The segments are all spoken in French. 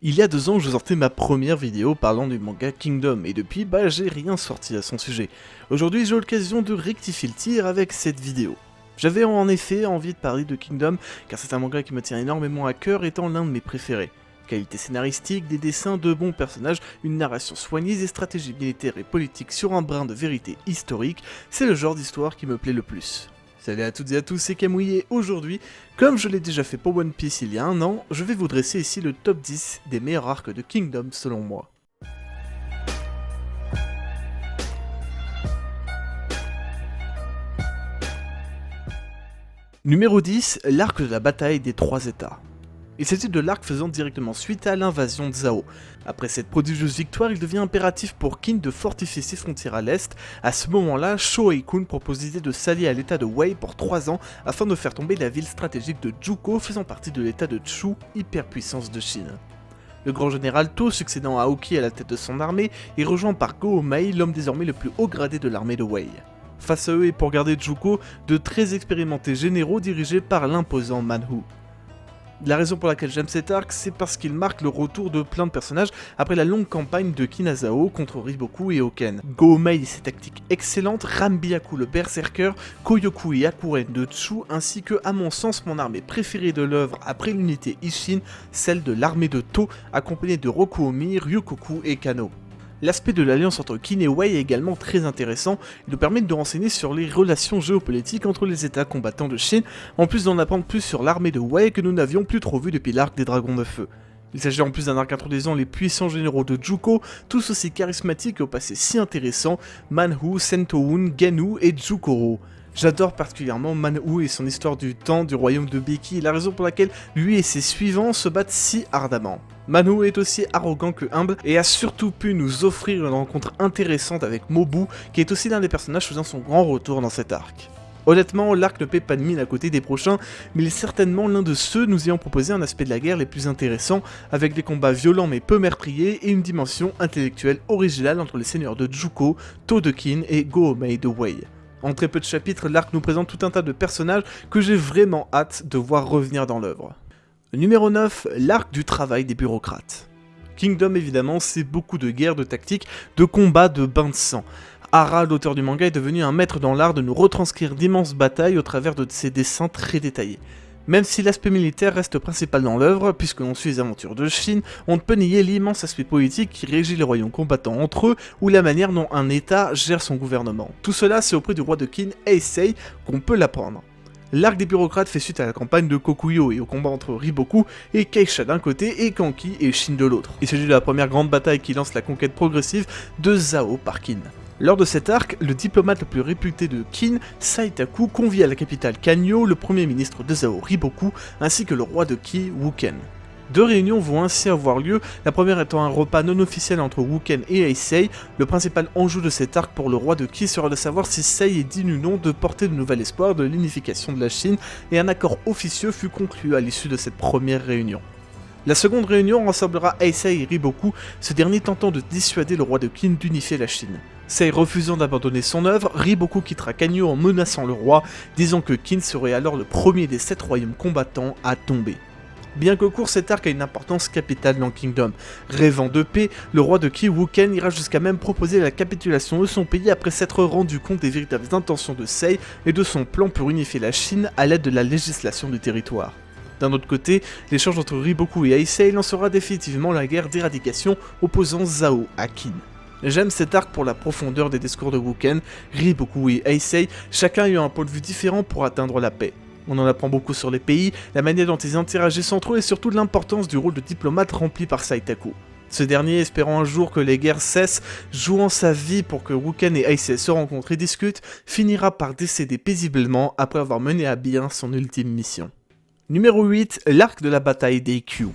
Il y a 2 ans, je sortais ma première vidéo parlant du manga Kingdom, et depuis, j'ai rien sorti à son sujet. Aujourd'hui, j'ai l'occasion de rectifier le tir avec cette vidéo. J'avais en effet envie de parler de Kingdom, car c'est un manga qui me tient énormément à cœur, étant l'un de mes préférés. Qualité scénaristique, des dessins de bons personnages, une narration soignée, des stratégies militaires et politiques sur un brin de vérité historique, c'est le genre d'histoire qui me plaît le plus. Salut à toutes et à tous, c'est Kamui et aujourd'hui, comme je l'ai déjà fait pour One Piece il y a un an, je vais vous dresser ici le top 10 des meilleurs arcs de Kingdom selon moi. Numéro 10, l'arc de la bataille des 3 états. Il s'agit de l'arc faisant directement suite à l'invasion de Zhao. Après cette prodigieuse victoire, il devient impératif pour Qin de fortifier ses frontières à l'est. À ce moment-là, Shoei-kun propose l'idée de s'allier à l'état de Wei pour 3 ans afin de faire tomber la ville stratégique de Juko faisant partie de l'état de Chu, hyperpuissance de Chine. Le grand général To succédant à Aoki à la tête de son armée est rejoint par Go-Mei, l'homme désormais le plus haut gradé de l'armée de Wei. Face à eux et pour garder Juko, de très expérimentés généraux dirigés par l'imposant Manhu. La raison pour laquelle j'aime cet arc, c'est parce qu'il marque le retour de plein de personnages après la longue campagne de Kinazao contre Riboku et Oken. Go-Mei et ses tactiques excellentes, Ranbyaku le berserker, Koyoku et Hakuren de Chu, ainsi que, à mon sens, mon armée préférée de l'œuvre après l'unité Isshin, celle de l'armée de To, accompagnée de Rokuomi, Ryukoku et Kano. L'aspect de l'alliance entre Qin et Wei est également très intéressant, il nous permet de renseigner sur les relations géopolitiques entre les états combattants de Chine, en plus d'en apprendre plus sur l'armée de Wei que nous n'avions plus trop vu depuis l'arc des Dragons de Feu. Il s'agit en plus d'un arc introduisant les puissants généraux de Juko, tous aussi charismatiques et au passé si intéressants, Manhu, Sentoun, Ganu et Jukoro. J'adore particulièrement Manhu et son histoire du temps du royaume de Beki et la raison pour laquelle lui et ses suivants se battent si ardemment. Manhu est aussi arrogant que humble et a surtout pu nous offrir une rencontre intéressante avec Mobu, qui est aussi l'un des personnages faisant son grand retour dans cet arc. Honnêtement, l'arc ne paie pas de mine à côté des prochains, mais il est certainement l'un de ceux nous ayant proposé un aspect de la guerre les plus intéressants, avec des combats violents mais peu meurtriers et une dimension intellectuelle originale entre les seigneurs de Juko, To de Qin et Go-Mei de Wei. En très peu de chapitres, l'arc nous présente tout un tas de personnages que j'ai vraiment hâte de voir revenir dans l'œuvre. Numéro 9, l'arc du travail des bureaucrates. Kingdom évidemment, c'est beaucoup de guerres, de tactiques, de combats, de bains de sang. Hara, l'auteur du manga, est devenu un maître dans l'art de nous retranscrire d'immenses batailles au travers de ses dessins très détaillés. Même si l'aspect militaire reste principal dans l'œuvre, puisque l'on suit les aventures de Chine, on ne peut nier l'immense aspect politique qui régit les royaumes combattants entre eux, ou la manière dont un état gère son gouvernement. Tout cela, c'est auprès du roi de Qin, Heisei, qu'on peut l'apprendre. L'arc des bureaucrates fait suite à la campagne de Kokuyo et au combat entre Riboku et Keisha d'un côté et Kanki et Shin de l'autre. Il s'agit de la première grande bataille qui lance la conquête progressive de Zhao par Qin. Lors de cet arc, le diplomate le plus réputé de Qin, Saitaku, convie à la capitale Kanyo le premier ministre de Zhao, Riboku, ainsi que le roi de Qi, Wuken. 2 réunions vont ainsi avoir lieu, la première étant un repas non officiel entre Wuken et Heisei. Le principal enjeu de cet arc pour le roi de Qi sera de savoir si Sei est digne ou non de porter de nouvel espoir de l'unification de la Chine, et un accord officieux fut conclu à l'issue de cette première réunion. La seconde réunion rassemblera Heisei et Riboku, ce dernier tentant de dissuader le roi de Qin d'unifier la Chine. Sei refusant d'abandonner son œuvre, Riboku quittera Kanyo en menaçant le roi, disant que Qin serait alors le premier des 7 royaumes combattants à tomber. Bien que court, cet arc a une importance capitale dans Kingdom. Rêvant de paix, le roi de Qi, Wuken, ira jusqu'à même proposer la capitulation de son pays après s'être rendu compte des véritables intentions de Sei et de son plan pour unifier la Chine à l'aide de la législation du territoire. D'un autre côté, l'échange entre Riboku et Heisei lancera définitivement la guerre d'éradication opposant Zhao à Qin. J'aime cet arc pour la profondeur des discours de Wuken, Riboku et Heisei, chacun ayant un point de vue différent pour atteindre la paix. On en apprend beaucoup sur les pays, la manière dont ils interagissent entre eux et surtout l'importance du rôle de diplomate rempli par Saitaku. Ce dernier, espérant un jour que les guerres cessent, jouant sa vie pour que Wuken et Heisei se rencontrent et discutent, finira par décéder paisiblement après avoir mené à bien son ultime mission. Numéro 8, l'arc de la bataille des Q.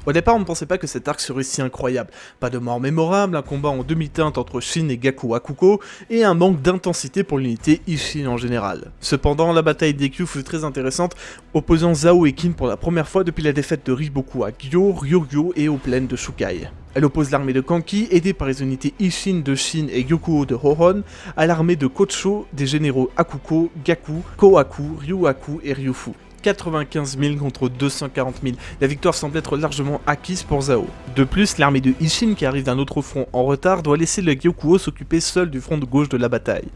Au départ, on ne pensait pas que cet arc serait si incroyable. Pas de mort mémorable, un combat en demi-teinte entre Shin et Gaku Hakuko, et un manque d'intensité pour l'unité Isshin en général. Cependant, la bataille des Q fut très intéressante, opposant Zhao et Qin pour la première fois depuis la défaite de Riboku à Gyo, Ryogyo et aux plaines de Shukai. Elle oppose l'armée de Kanki, aidée par les unités Isshin de Shin et Gyokuo de Hohon, à l'armée de Kocho des généraux Hakuko, Gaku, Kohaku, Ryuhaku et Ryufu. 95 000 contre 240 000. La victoire semble être largement acquise pour Zhao. De plus, l'armée de Isshin, qui arrive d'un autre front en retard, doit laisser le Gyoukuo s'occuper seul du front de gauche de la bataille.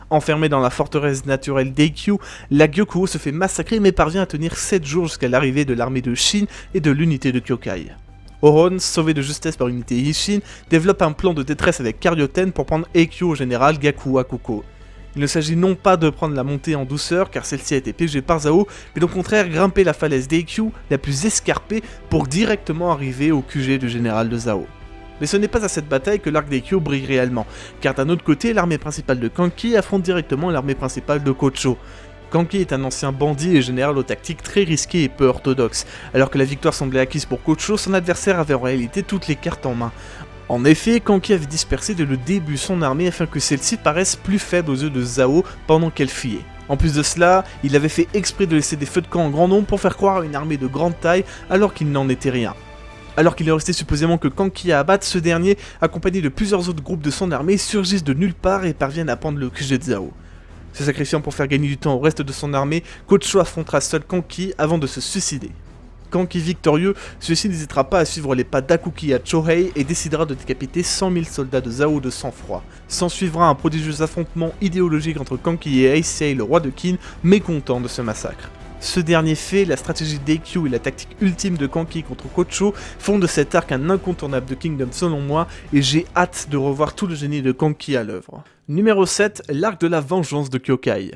Enfermée dans la forteresse naturelle d'Eikyu, la Gyoukuo se fait massacrer mais parvient à tenir 7 jours jusqu'à l'arrivée de l'armée de Shin et de l'unité de Kyokai. Oron, sauvé de justesse par l'unité Isshin, développe un plan de détresse avec Karyoten pour prendre Eikyu au général Gakuakuko. Il ne s'agit non pas de prendre la montée en douceur car celle-ci a été piégée par Zhao, mais au contraire grimper la falaise d'Eikyu, la plus escarpée, pour directement arriver au QG du général de Zhao. Mais ce n'est pas à cette bataille que l'arc d'Eikyu brille réellement, car d'un autre côté, l'armée principale de Kanki affronte directement l'armée principale de Kocho. Kanki est un ancien bandit et général aux tactiques très risquées et peu orthodoxes. Alors que la victoire semblait acquise pour Kocho, son adversaire avait en réalité toutes les cartes en main. En effet, Kanki avait dispersé dès le début son armée afin que celle-ci paraisse plus faible aux yeux de Zhao pendant qu'elle fuyait. En plus de cela, il avait fait exprès de laisser des feux de camp en grand nombre pour faire croire à une armée de grande taille alors qu'il n'en était rien. Alors qu'il est resté supposément que Kanki à abattre, ce dernier, accompagné de plusieurs autres groupes de son armée, surgissent de nulle part et parviennent à prendre le QG de Zhao. Se sacrifiant pour faire gagner du temps au reste de son armée, Kocho affrontera seul Kanki avant de se suicider. Kanki victorieux, celui-ci n'hésitera pas à suivre les pas d'Akuki à Chohei et décidera de décapiter 100 000 soldats de Zhao de sang-froid. S'ensuivra un prodigieux affrontement idéologique entre Kanki et Heisei, le roi de Qin, mécontent de ce massacre. Ce dernier fait, la stratégie d'Eikyu et la tactique ultime de Kanki contre Kocho font de cet arc un incontournable de Kingdom selon moi, et j'ai hâte de revoir tout le génie de Kanki à l'œuvre. Numéro 7, l'arc de la vengeance de Kyokai.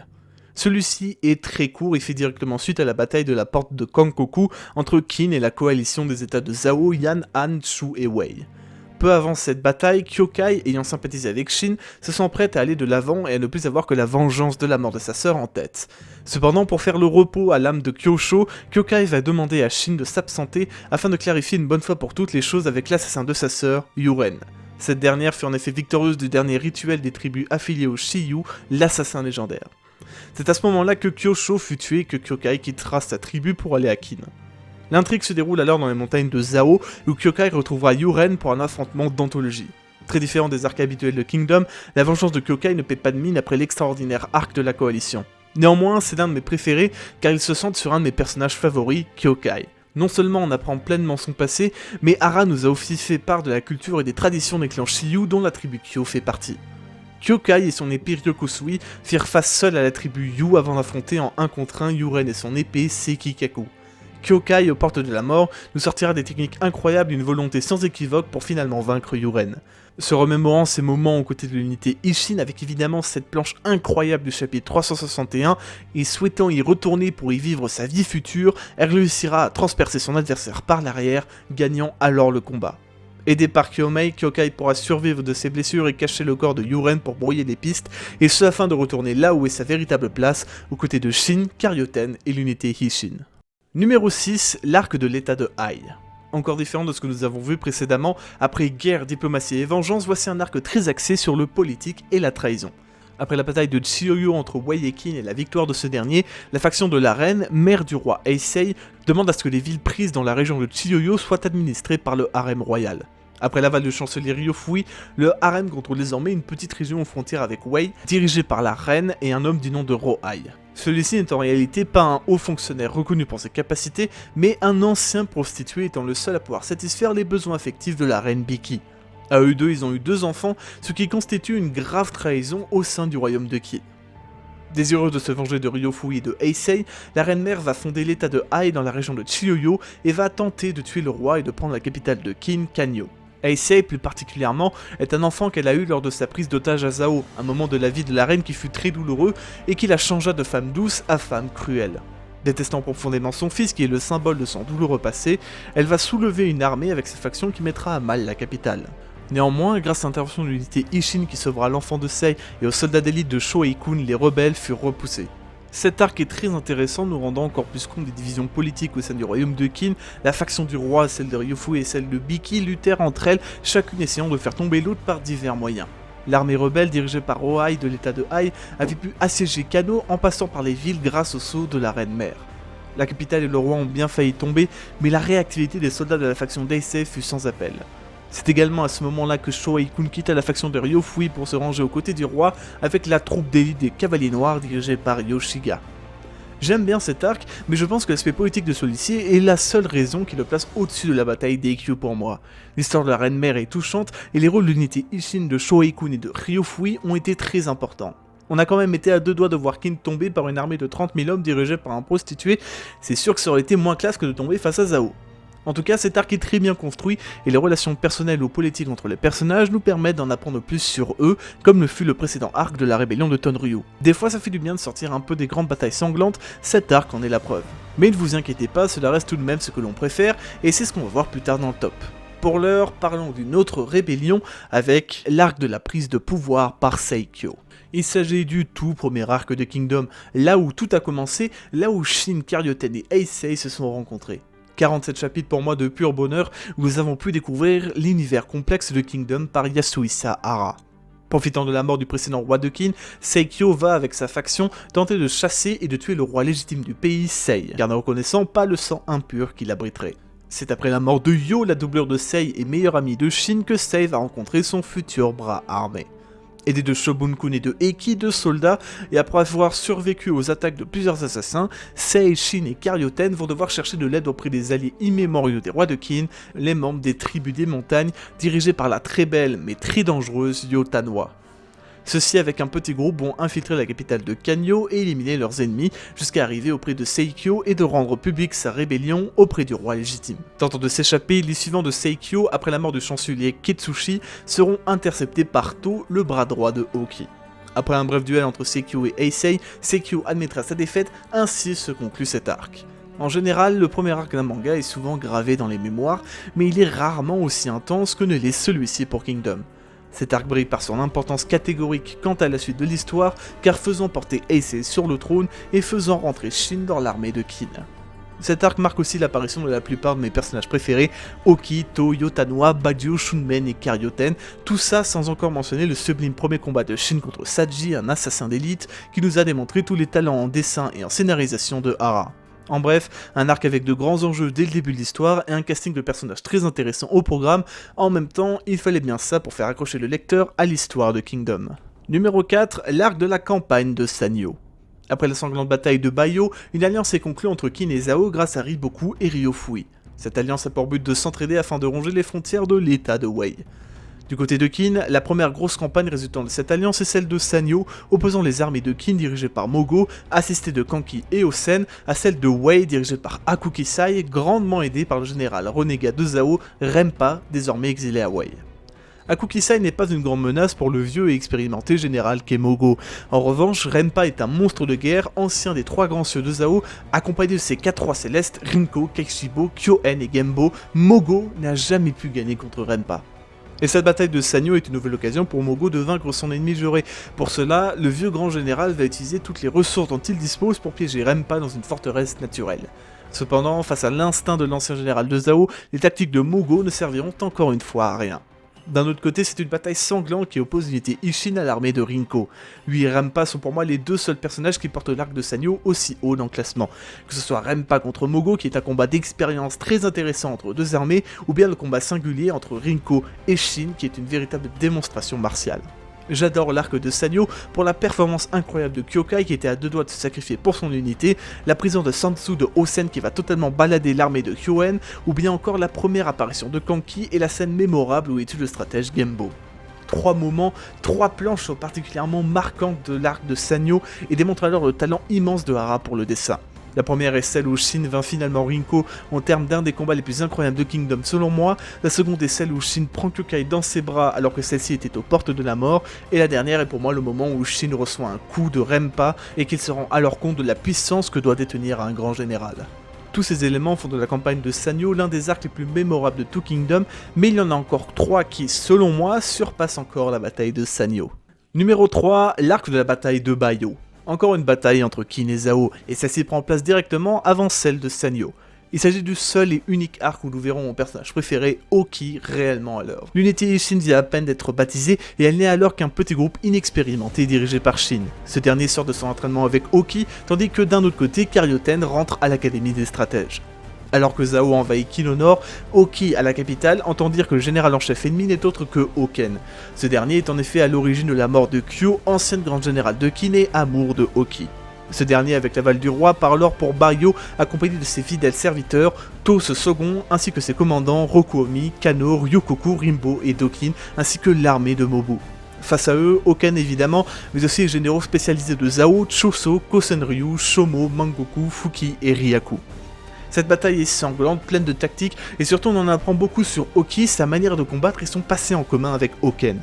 Celui-ci est très court et fait directement suite à la bataille de la porte de Kankoku entre Qin et la coalition des états de Zhao, Yan, Han, Shu et Wei. Peu avant cette bataille, Kyokai, ayant sympathisé avec Shin, se sent prête à aller de l'avant et à ne plus avoir que la vengeance de la mort de sa sœur en tête. Cependant, pour faire le repos à l'âme de Kyosho, Kyokai va demander à Shin de s'absenter afin de clarifier une bonne fois pour toutes les choses avec l'assassin de sa sœur, Yuren. Cette dernière fut en effet victorieuse du dernier rituel des tribus affiliées au Shiyu, l'assassin légendaire. C'est à ce moment-là que Kyosho fut tué et que Kyokai quittera sa tribu pour aller à Qin. L'intrigue se déroule alors dans les montagnes de Zhao, où Kyokai retrouvera Yuren pour un affrontement d'anthologie. Très différent des arcs habituels de Kingdom, la vengeance de Kyokai ne paie pas de mine après l'extraordinaire arc de la coalition. Néanmoins, c'est l'un de mes préférés, car il se centre sur un de mes personnages favoris, Kyokai. Non seulement on apprend pleinement son passé, mais Hara nous a aussi fait part de la culture et des traditions des clans Shiyu dont la tribu Kyo fait partie. Kyokai et son épée Ryokusui firent face seuls à la tribu Yu avant d'affronter en 1 contre 1 Yuren et son épée Sekikaku. Kyokai, aux portes de la mort, nous sortira des techniques incroyables et une volonté sans équivoque pour finalement vaincre Yuren. Se remémorant ces moments aux côtés de l'unité Isshin avec évidemment cette planche incroyable du chapitre 361 et souhaitant y retourner pour y vivre sa vie future, elle réussira à transpercer son adversaire par l'arrière, gagnant alors le combat. Aidé par Kyomei, Kyokai pourra survivre de ses blessures et cacher le corps de Yuren pour brouiller les pistes, et ce afin de retourner là où est sa véritable place, aux côtés de Shin, Karyoten et l'unité Isshin. Numéro 6, l'arc de l'état de Ai. Encore différent de ce que nous avons vu précédemment, après guerre, diplomatie et vengeance, voici un arc très axé sur le politique et la trahison. Après la bataille de Chiyoyo entre Wei et Qin et la victoire de ce dernier, la faction de la reine, mère du roi Heisei, demande à ce que les villes prises dans la région de Chiyoyo soient administrées par le harem royal. Après l'aval du chancelier Ryofui, le harem contrôle désormais une petite région aux frontières avec Wei, dirigée par la reine et un homme du nom de Rohai. Celui-ci n'est en réalité pas un haut fonctionnaire reconnu pour ses capacités, mais un ancien prostitué étant le seul à pouvoir satisfaire les besoins affectifs de la reine Biki. À eux deux, ils ont eu 2 enfants, ce qui constitue une grave trahison au sein du royaume de Qin. Désireuse de se venger de Ryofui et de Heisei, la reine-mère va fonder l'état de Ai dans la région de Chiyoyo et va tenter de tuer le roi et de prendre la capitale de Qin, Kanyo. Heisei, plus particulièrement, est un enfant qu'elle a eu lors de sa prise d'otage à Zhao, un moment de la vie de la reine qui fut très douloureux et qui la changea de femme douce à femme cruelle. Détestant profondément son fils qui est le symbole de son douloureux passé, elle va soulever une armée avec sa faction qui mettra à mal la capitale. Néanmoins, grâce à l'intervention de l'unité Isshin qui sauvera l'enfant de Sei et aux soldats d'élite de Shoei-kun, les rebelles furent repoussés. Cet arc est très intéressant, nous rendant encore plus compte des divisions politiques au sein du royaume de Qin. La faction du roi, celle de Ryofui et celle de Biki luttèrent entre elles, chacune essayant de faire tomber l'autre par divers moyens. L'armée rebelle dirigée par Rohai de l'état de Ai avait pu assiéger Kano en passant par les villes grâce au sceau de la reine-mère. La capitale et le roi ont bien failli tomber, mais la réactivité des soldats de la faction d'Heisei fut sans appel. C'est également à ce moment-là que Shoei-kun quitta la faction de Ryofui pour se ranger aux côtés du roi avec la troupe d'élite des Cavaliers Noirs dirigée par Yoshiga. J'aime bien cet arc, mais je pense que l'aspect politique de celui-ci est la seule raison qui le place au-dessus de la bataille d'Eikyo pour moi. L'histoire de la reine mère est touchante, et les rôles de l'unité Isshin de Shoei-kun et de Ryofui ont été très importants. On a quand même été à deux doigts de voir Kin tomber par une armée de 30 000 hommes dirigée par un prostitué, c'est sûr que ça aurait été moins classe que de tomber face à Zhao. En tout cas, cet arc est très bien construit, et les relations personnelles ou politiques entre les personnages nous permettent d'en apprendre plus sur eux, comme le fut le précédent arc de la rébellion de Tonryu. Des fois ça fait du bien de sortir un peu des grandes batailles sanglantes, cet arc en est la preuve. Mais ne vous inquiétez pas, cela reste tout de même ce que l'on préfère, et c'est ce qu'on va voir plus tard dans le top. Pour l'heure, parlons d'une autre rébellion avec l'arc de la prise de pouvoir par Seikyo. Il s'agit du tout premier arc de Kingdom, là où tout a commencé, là où Shin, Karyoten et Heisei se sont rencontrés. 47 chapitres pour moi de pur bonheur, où nous avons pu découvrir l'univers complexe de Kingdom par Yasuhisa Hara. Profitant de la mort du précédent roi de Qin, Seikyo va avec sa faction tenter de chasser et de tuer le roi légitime du pays, Sei, car ne reconnaissant pas le sang impur qui l'abriterait. C'est après la mort de Yo, la doublure de Sei et meilleure amie de Shin, que Sei va rencontrer son futur bras armé. Aidé de Shogun-kun et de Eki, deux soldats, et après avoir survécu aux attaques de plusieurs assassins, Sei, Shin et Karyoten vont devoir chercher de l'aide auprès des alliés immémoriaux des rois de Qin, les membres des tribus des montagnes, dirigés par la très belle mais très dangereuse Yotanwa. Ceux-ci, avec un petit groupe, vont infiltrer la capitale de Kanyo et éliminer leurs ennemis, jusqu'à arriver auprès de Seikyo et de rendre publique sa rébellion auprès du roi légitime. Tentant de s'échapper, les suivants de Seikyo, après la mort du chancelier Kitsushi, seront interceptés par To, le bras droit de Oki. Après un bref duel entre Seikyo et Heisei, Seikyo admettra sa défaite, ainsi se conclut cet arc. En général, le premier arc d'un manga est souvent gravé dans les mémoires, mais il est rarement aussi intense que ne l'est celui-ci pour Kingdom. Cet arc brille par son importance catégorique quant à la suite de l'histoire, car faisant porter Heisei sur le trône et faisant rentrer Shin dans l'armée de Qin. Cet arc marque aussi l'apparition de la plupart de mes personnages préférés, Oki, To, Yotanwa, Baijiu, Shunmen et Karyoten, tout ça sans encore mentionner le sublime premier combat de Shin contre Saji, un assassin d'élite, qui nous a démontré tous les talents en dessin et en scénarisation de Hara. En bref, un arc avec de grands enjeux dès le début de l'histoire et un casting de personnages très intéressant au programme, en même temps, il fallait bien ça pour faire accrocher le lecteur à l'histoire de Kingdom. Numéro 4, l'arc de la campagne de Sanyo. Après la sanglante bataille de Baiyo, une alliance est conclue entre Qin et Zhao grâce à Riboku et Ryofui. Cette alliance a pour but de s'entraider afin de ronger les frontières de l'état de Wei. Du côté de Qin, la première grosse campagne résultant de cette alliance est celle de Sanyo, opposant les armées de Qin dirigées par Mogo, assistées de Kanki et Osen, à celle de Wei dirigée par Akukisai, grandement aidée par le général renégat de Zhao, Rempa, désormais exilé à Wei. Akukisai n'est pas une grande menace pour le vieux et expérimenté général qu'est Mogo. En revanche, Rempa est un monstre de guerre, ancien des trois grands cieux de Zhao, accompagné de ses 4 rois célestes, Rinko, Keishibo, Kyoen et Gembo. Mogo n'a jamais pu gagner contre Rempa. Et cette bataille de Sanyo est une nouvelle occasion pour Mogo de vaincre son ennemi juré. Pour cela, le vieux grand général va utiliser toutes les ressources dont il dispose pour piéger Rempa dans une forteresse naturelle. Cependant, face à l'instinct de l'ancien général de Zhao, les tactiques de Mogo ne serviront encore une fois à rien. D'un autre côté, c'est une bataille sanglante qui oppose l'unité Isshin à l'armée de Rinko. Lui et Rempa sont pour moi les deux seuls personnages qui portent l'arc de Sanyo aussi haut dans le classement. Que ce soit Rempa contre Mogo, qui est un combat d'expérience très intéressant entre deux armées, ou bien le combat singulier entre Rinko et Shin, qui est une véritable démonstration martiale. J'adore l'arc de Sanyo pour la performance incroyable de Kyokai qui était à deux doigts de se sacrifier pour son unité, la prison de Sansu de Osen qui va totalement balader l'armée de Kyoen, ou bien encore la première apparition de Kanki et la scène mémorable où il tue le stratège Gembo. 3 moments, 3 planches sont particulièrement marquantes de l'arc de Sanyo et démontrent alors le talent immense de Hara pour le dessin. La première est celle où Shin vainc finalement Rinko en termes d'un des combats les plus incroyables de Kingdom selon moi, la seconde est celle où Shin prend Kyokai dans ses bras alors que celle-ci était aux portes de la mort, et la dernière est pour moi le moment où Shin reçoit un coup de Rempa et qu'il se rend alors compte de la puissance que doit détenir un grand général. Tous ces éléments font de la campagne de Sanyo l'un des arcs les plus mémorables de tout Kingdom, mais il y en a encore 3 qui, selon moi, surpassent encore la bataille de Sanyo. Numéro 3, l'arc de la bataille de Baiyo. Encore une bataille entre Qin et Zhao, et celle-ci prend place directement avant celle de Sanyo. Il s'agit du seul et unique arc où nous verrons mon personnage préféré, Oki, réellement à l'œuvre. L'unité Isshin vient à peine d'être baptisée, et elle n'est alors qu'un petit groupe inexpérimenté dirigé par Shin. Ce dernier sort de son entraînement avec Oki, tandis que d'un autre côté, Karyoten rentre à l'académie des stratèges. Alors que Zhao envahit Qin au nord, Oki, à la capitale, entend dire que le général en chef ennemi n'est autre que Oken. Ce dernier est en effet à l'origine de la mort de Kyo, ancienne grande générale de Qin et amour de Oki. Ce dernier, avec l'aval du roi, part alors pour Baryo, accompagné de ses fidèles serviteurs, Tos II, ainsi que ses commandants Rokuomi, Kano, Ryokoku, Rimbo et Dokin, ainsi que l'armée de Mobu. Face à eux, Oken évidemment, mais aussi les généraux spécialisés de Zhao, Choso, Kosenryu, Shomo, Mangoku, Fuki et Ryaku. Cette bataille est sanglante, pleine de tactiques, et surtout on en apprend beaucoup sur Oki, sa manière de combattre et son passé en commun avec Oken.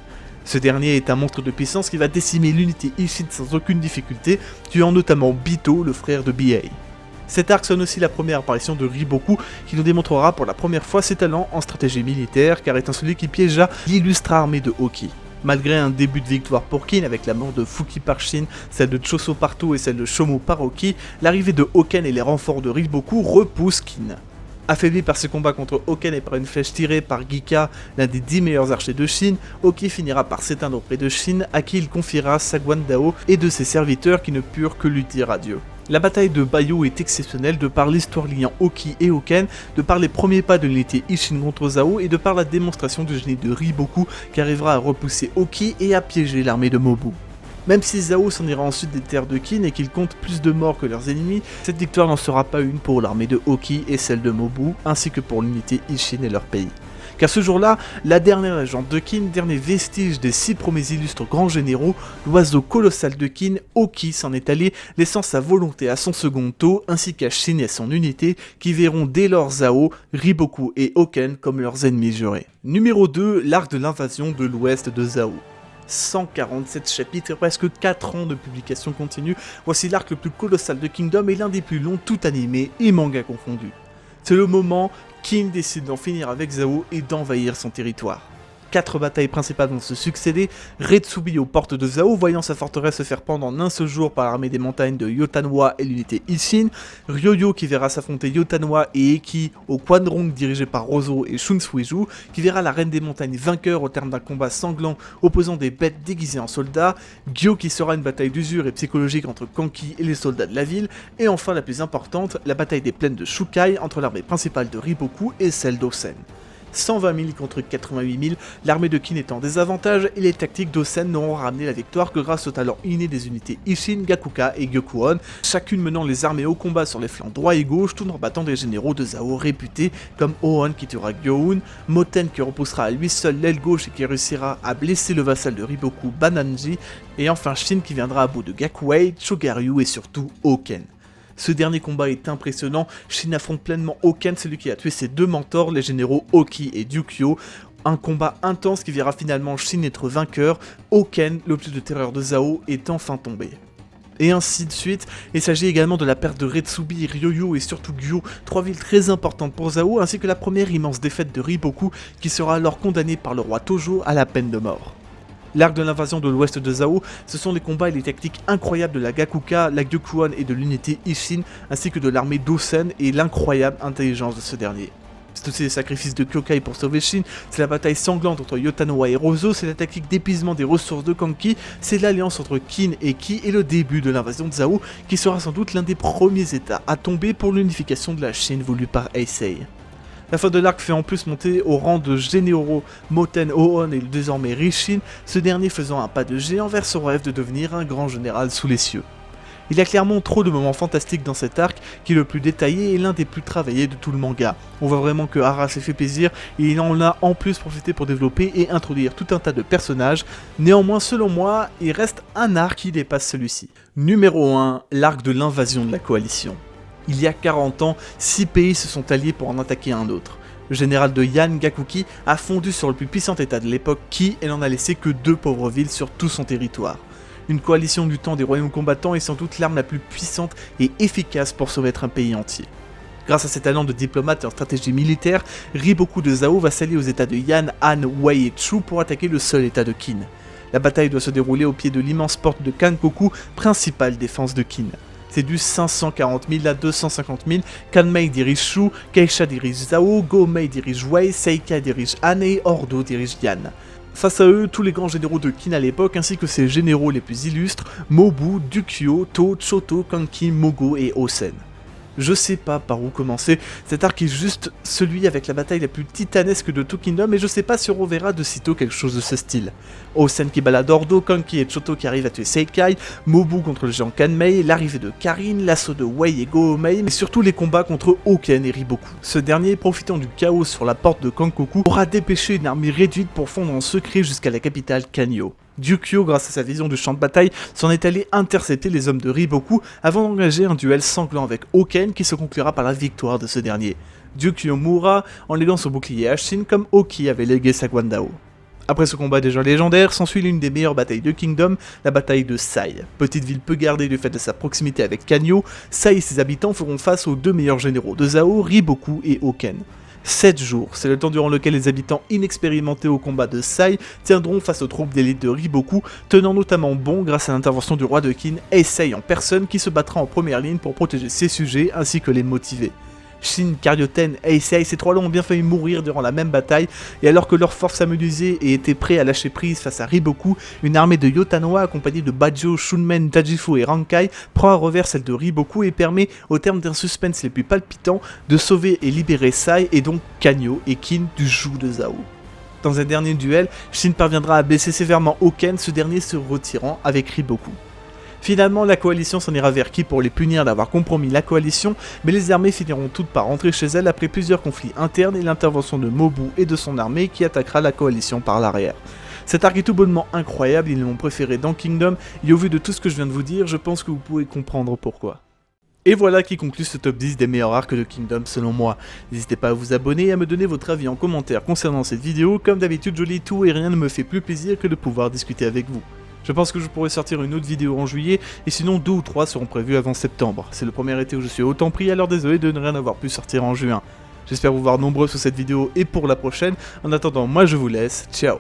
Ce dernier est un monstre de puissance qui va décimer l'unité Isshin sans aucune difficulté, tuant notamment Bito, le frère de Bihei. Cet arc sonne aussi la première apparition de Riboku, qui nous démontrera pour la première fois ses talents en stratégie militaire, car étant celui qui piégea l'illustre armée de Oki. Malgré un début de victoire pour Kin avec la mort de Fuki par Shin, celle de Choso par To et celle de Shomo par Oki, l'arrivée de Oken et les renforts de Riboku repoussent Kin. Affaibli par ce combat contre Oken et par une flèche tirée par Gika, l'un des 10 meilleurs archers de Shin, Oki finira par s'éteindre auprès de Shin, à qui il confiera Sagwan Dao et de ses serviteurs qui ne purent que lui dire adieu. La bataille de Bayo est exceptionnelle de par l'histoire liant Oki et Oken, de par les premiers pas de l'unité Isshin contre Zhao et de par la démonstration du génie de Riboku qui arrivera à repousser Oki et à piéger l'armée de Mobu. Même si Zhao s'en ira ensuite des terres de Qin et qu'il compte plus de morts que leurs ennemis, cette victoire n'en sera pas une pour l'armée de Oki et celle de Mobu, ainsi que pour l'unité Isshin et leur pays. Car ce jour-là, la dernière légende de Qin, dernier vestige des 6 premiers illustres grands généraux, l'oiseau colossal de Qin, Oki, s'en est allé, laissant sa volonté à son second To, ainsi qu'à Shin et son unité, qui verront dès lors Zhao, Riboku et Oken comme leurs ennemis jurés. Numéro 2, l'arc de l'invasion de l'ouest de Zhao. 147 chapitres et presque 4 ans de publication continue, voici l'arc le plus colossal de Kingdom et l'un des plus longs tout animé et manga confondus. C'est le moment, Qin décide d'en finir avec Zhao et d'envahir son territoire. 4 batailles principales vont se succéder, Retsubi aux portes de Zhao, voyant sa forteresse se faire pendre en un seul jour par l'armée des montagnes de Yotanwa et l'unité Isshin, Ryoyo qui verra s'affronter Yotanwa et Eki au Quanrong dirigé par Rozo et Shunsuiju, qui verra la reine des montagnes vainqueur au terme d'un combat sanglant opposant des bêtes déguisées en soldats, Gyo qui sera une bataille d'usure et psychologique entre Kanki et les soldats de la ville, et enfin la plus importante, la bataille des plaines de Shukai entre l'armée principale de Riboku et celle d'Osen. 120 000 contre 88 000, l'armée de Qin est en désavantage et les tactiques d'Osen n'auront ramené la victoire que grâce au talent inné des unités Isshin, Gakuka et Gyokuon, chacune menant les armées au combat sur les flancs droit et gauche tout en battant des généraux de Zhao réputés comme Ohon qui tuera Gyoun, Moten qui repoussera à lui seul l'aile gauche et qui réussira à blesser le vassal de Riboku Bananji, et enfin Shin qui viendra à bout de Gakuei, Chogaryu et surtout Oken. Ce dernier combat est impressionnant, Shin affronte pleinement Oken, celui qui a tué ses 2 mentors, les généraux Oki et Ryukyo. Un combat intense qui verra finalement Shin être vainqueur, Oken, l'objet de terreur de Zhao, est enfin tombé. Et ainsi de suite, il s'agit également de la perte de Retsubi, Ryoyo et surtout Gyo, 3 villes très importantes pour Zhao, ainsi que la première immense défaite de Riboku, qui sera alors condamné par le roi Tojo à la peine de mort. L'arc de l'invasion de l'ouest de Zhao, ce sont les combats et les tactiques incroyables de la Gakuka, la Gyokuon et de l'unité Isshin, ainsi que de l'armée d'Osen et l'incroyable intelligence de ce dernier. C'est aussi les sacrifices de Kyokai pour sauver Shin, c'est la bataille sanglante entre Yotanwa et Rozo, c'est la tactique d'épuisement des ressources de Kanki, c'est l'alliance entre Qin et Ki et le début de l'invasion de Zhao, qui sera sans doute l'un des premiers états à tomber pour l'unification de la Chine voulue par Heisei. La fin de l'arc fait en plus monter au rang de généraux Moten Ohon et le désormais Rishin, ce dernier faisant un pas de géant vers son rêve de devenir un grand général sous les cieux. Il y a clairement trop de moments fantastiques dans cet arc, qui est le plus détaillé et l'un des plus travaillés de tout le manga. On voit vraiment que Hara s'est fait plaisir et il en a en plus profité pour développer et introduire tout un tas de personnages. Néanmoins, selon moi, il reste un arc qui dépasse celui-ci. Numéro 1, l'arc de l'invasion de la coalition. Il y a 40 ans, 6 pays se sont alliés pour en attaquer un autre. Le général de Yan, Gakuki, a fondu sur le plus puissant état de l'époque Qi et n'en a laissé que 2 pauvres villes sur tout son territoire. Une coalition du temps des royaumes combattants est sans doute l'arme la plus puissante et efficace pour soumettre un pays entier. Grâce à ses talents de diplomate et en stratégie militaire, Riboku de Zhao va s'allier aux états de Yan, Han, Wei et Chu pour attaquer le seul état de Qin. La bataille doit se dérouler au pied de l'immense porte de Kankoku, principale défense de Qin. C'est du 540 000 à 250 000, Kanmei dirige Shu, Keisha dirige Zhao, Gomei dirige Wei, Seika dirige Han et Ordo dirige Yan. Face à eux, tous les grands généraux de Qin à l'époque, ainsi que ses généraux les plus illustres, Mobu, Dukyo, To, Choto, Kanki, Mogo et Osen. Je sais pas par où commencer, cet arc est juste celui avec la bataille la plus titanesque de tout Kingdom et je sais pas si on reverra de sitôt quelque chose de ce style. Osen qui balade Ordo, Kanki et Choto qui arrivent à tuer Seikai, Mobu contre le géant Kanmei, l'arrivée de Karin, l'assaut de Wei et Go-Omei, mais surtout les combats contre Oken et Riboku. Ce dernier, profitant du chaos sur la porte de Kankoku, aura dépêché une armée réduite pour fondre en secret jusqu'à la capitale Kanyo. Ryukyu, grâce à sa vision du champ de bataille, s'en est allé intercepter les hommes de Riboku avant d'engager un duel sanglant avec Oken qui se conclura par la victoire de ce dernier. Ryukyu mourra en léguant son bouclier à Shin comme Oki avait légué sa Guandao. Après ce combat déjà légendaire, s'ensuit l'une des meilleures batailles de Kingdom, la bataille de Sai. Petite ville peu gardée du fait de sa proximité avec Kanyo, Sai et ses habitants feront face aux deux meilleurs généraux de Zhao, Riboku et Oken. 7 jours, c'est le temps durant lequel les habitants inexpérimentés au combat de Sai tiendront face aux troupes d'élite de Riboku, tenant notamment bon grâce à l'intervention du roi de Qin, Heisei en personne qui se battra en première ligne pour protéger ses sujets ainsi que les motiver. Shin, Karyoten, Heisei, ces trois-là ont bien failli mourir durant la même bataille, et alors que leurs forces s'amenuisaient et étaient prêts à lâcher prise face à Riboku, une armée de Yotanoa accompagnée de Bajo, Shunmen, Dajifu et Rankai prend à revers celle de Riboku et permet, au terme d'un suspense les plus palpitants, de sauver et libérer Sai et donc Kanyo et Qin du joug de Zhao. Dans un dernier duel, Shin parviendra à blesser sévèrement Oken, ce dernier se retirant avec Riboku. Finalement, la coalition s'en ira vers Ki pour les punir d'avoir compromis la coalition, mais les armées finiront toutes par rentrer chez elles après plusieurs conflits internes et l'intervention de Mobu et de son armée qui attaquera la coalition par l'arrière. Cet arc est tout bonnement incroyable, il est mon préféré dans Kingdom, et au vu de tout ce que je viens de vous dire, je pense que vous pouvez comprendre pourquoi. Et voilà qui conclut ce top 10 des meilleurs arcs de Kingdom selon moi. N'hésitez pas à vous abonner et à me donner votre avis en commentaire concernant cette vidéo, comme d'habitude je lis tout et rien ne me fait plus plaisir que de pouvoir discuter avec vous. Je pense que je pourrais sortir une autre vidéo en juillet, et sinon 2 ou 3 seront prévus avant septembre. C'est le premier été où je suis autant pris, alors désolé de ne rien avoir pu sortir en juin. J'espère vous voir nombreux sur cette vidéo et pour la prochaine. En attendant, moi je vous laisse, ciao.